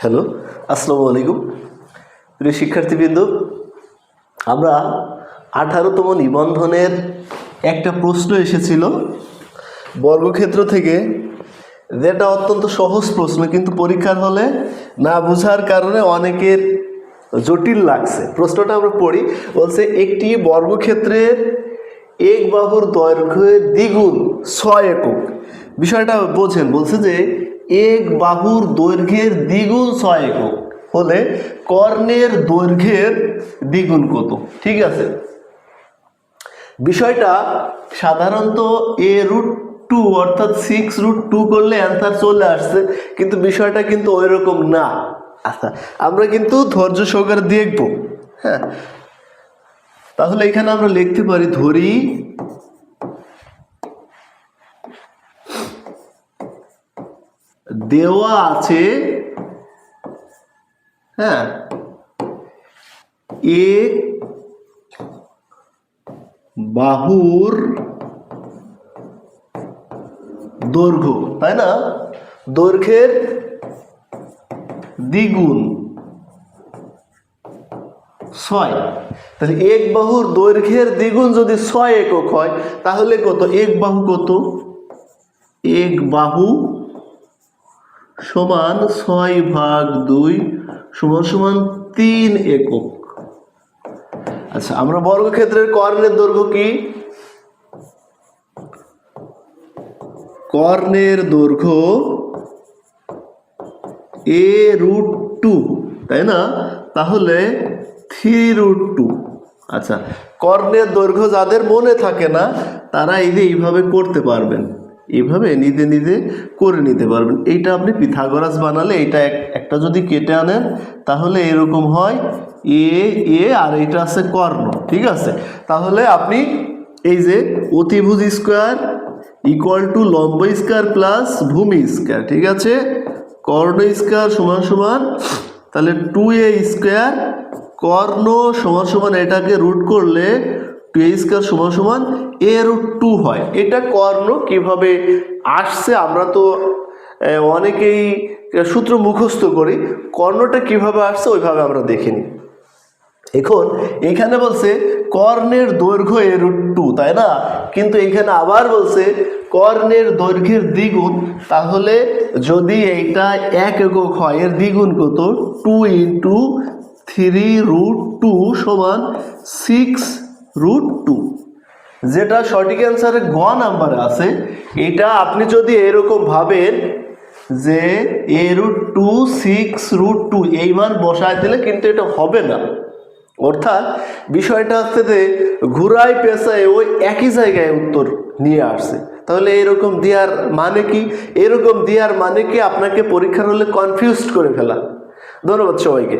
Hello, আসসালামু আলাইকুম প্রিয় শিক্ষার্থীবৃন্দ। আমরা 18তম নিবন্ধনের একটা প্রশ্ন এসেছিল বর্গক্ষেত্র থেকে, যেটা অত্যন্ত সহজ প্রশ্ন, কিন্তু পরীক্ষার হলে না বোঝার কারণে অনেকের জটিল লাগছে। প্রশ্নটা আমরা পড়ি। বলছে একটি বর্গক্ষেত্রের এক বাহুর দৈর্ঘ্যের দ্বিগুণ 6 একক। বিষয়টা বোঝেন। বলছে যে এক বাহুর দৈর্ঘ্যের দ্বিগুণ 6 একক হলে কর্ণের দৈর্ঘ্যের দ্বিগুণ কত? ঠিক আছে, বিষয়টা সাধারণত a√2 অর্থাৎ 6√2 করলে অ্যান্সার চলে আসছে, কিন্তু বিষয়টা কিন্তু ওই রকম না। আচ্ছা, আমরা কিন্তু ধৈর্য সহকারে দেখব। হ্যাঁ, তাহলে এখানে আমরা লিখতে পারি, ধরি দেওয়া আছে, হ্যাঁ, এক বাহুর দৈর্ঘ্য, তাই না, দৈর্ঘ্যের দ্বিগুণ 6। তাহলে এক বাহুর দৈর্ঘ্যের দ্বিগুণ যদি 6 একক হয়, তাহলে কত? এক বাহু কত? এক বাহু সমান 6/2 সমান 3 একক। আচ্ছা, আমরা বর্গক্ষেত্রের কর্ণের দৈর্ঘ্য কি? কর্ণের দৈর্ঘ্য a√2, তাই না? তাহলে 3√2। আচ্ছা, কর্ণের দৈর্ঘ্য যাদের মনে থাকে না, তারা এইভাবে করতে পারবেন, এইভাবে নিজে নিজে করে নিতে পারবেন। এইটা আপনি পিথাগোরাস বানালে, এইটা একটা যদি কেটে আনেন তাহলে এরকম হয় এ আর এটা আছে কর্ণ। ঠিক আছে, তাহলে আপনি এই যে অতিভুজ স্কোয়ার ইকুয়াল টু লম্ব স্কোয়ার প্লাস ভূমি স্কোয়ার, ঠিক আছে, কর্ণ স্কোয়ার সমান তাহলে 2a স্কোয়ার, কর্ণ সমান এটাকে রুট করলে 2a স্কোয়ার সমান a√2 হয়। এটা কর্ণ কিভাবে আসছে আমরা তো অনেকেই সূত্র মুখস্থ করি, কর্ণটা কিভাবে আসছে ওইভাবে আমরা দেখিনি। এখন এখানে বলছে কর্ণের দৈর্ঘ্য a√2, তাই না? কিন্তু এখানে আবার বলছে কর্ণের দৈর্ঘ্যের দ্বিগুণ। তাহলে যদি এইটা 1 একক হয়, এর দ্বিগুণ কত? 2 × 3√2 সমান 6√2, যেটা সঠিক অ্যান্সারে গ নাম্বারে আছে। এটা আপনি যদি এরকম ভাবেন যে a√2 6√2 এই মান বসায় দিলে কিন্তু এটা হবে না। অর্থাৎ বিষয়টা হচ্ছে যে ঘুরায় পেঁচায় ওই একই জায়গায় উত্তর নিয়ে আসছে। তাহলে এরকম দেওয়ার মানে কি? এরকম দেওয়ার মানে কি আপনাকে পরীক্ষার হলে কনফিউজড করে ফেলা। ধন্যবাদ সবাইকে।